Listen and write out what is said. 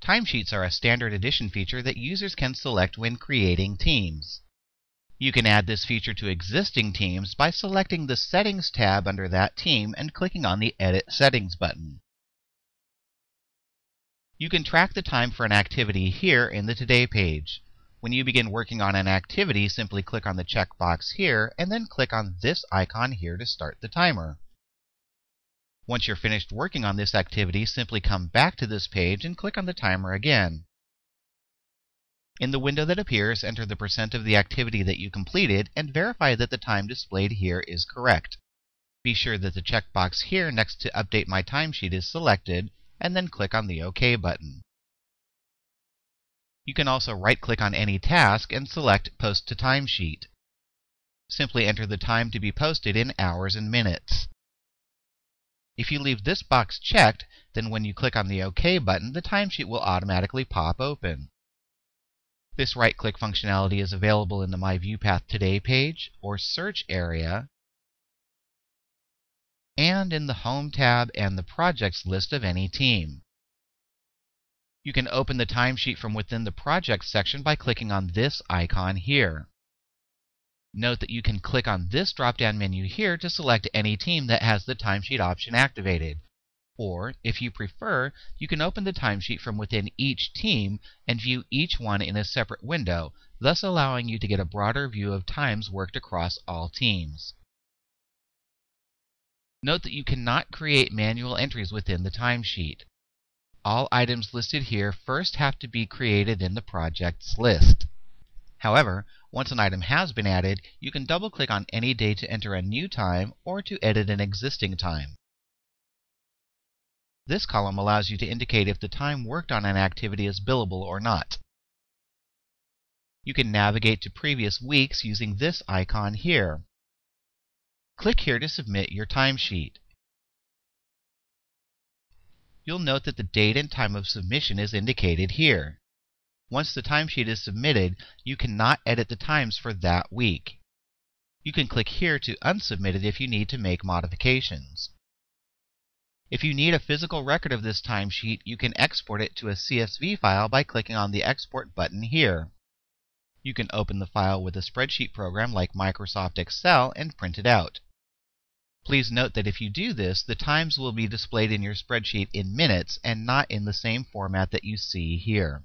Timesheets are a standard addition feature that users can select when creating teams. You can add this feature to existing teams by selecting the Settings tab under that team and clicking on the Edit Settings button. You can track the time for an activity here in the Today page. When you begin working on an activity, simply click on the checkbox here and then click on this icon here to start the timer. Once you're finished working on this activity, simply come back to this page and click on the timer again. In the window that appears, enter the % of the activity that you completed and verify that the time displayed here is correct. Be sure that the checkbox here next to Update My Timesheet is selected, and then click on the OK button. You can also right-click on any task and select Post to Timesheet. Simply enter the time to be posted in hours and minutes. If you leave this box checked, then when you click on the OK button, the timesheet will automatically pop open. This right-click functionality is available in the My Viwepath Today page or Search area, and in the Home tab and the Projects list of any team. You can open the timesheet from within the Projects section by clicking on this icon here. Note that you can click on this drop-down menu here to select any team that has the timesheet option activated. Or, if you prefer, you can open the timesheet from within each team and view each one in a separate window, thus allowing you to get a broader view of times worked across all teams. Note that you cannot create manual entries within the timesheet. All items listed here first have to be created in the projects list. However, once an item has been added, you can double-click on any day to enter a new time or to edit an existing time. This column allows you to indicate if the time worked on an activity is billable or not. You can navigate to previous weeks using this icon here. Click here to submit your timesheet. You'll note that the date and time of submission is indicated here. Once the timesheet is submitted, you cannot edit the times for that week. You can click here to unsubmit it if you need to make modifications. If you need a physical record of this timesheet, you can export it to a CSV file by clicking on the Export button here. You can open the file with a spreadsheet program like Microsoft Excel and print it out. Please note that if you do this, the times will be displayed in your spreadsheet in minutes and not in the same format that you see here.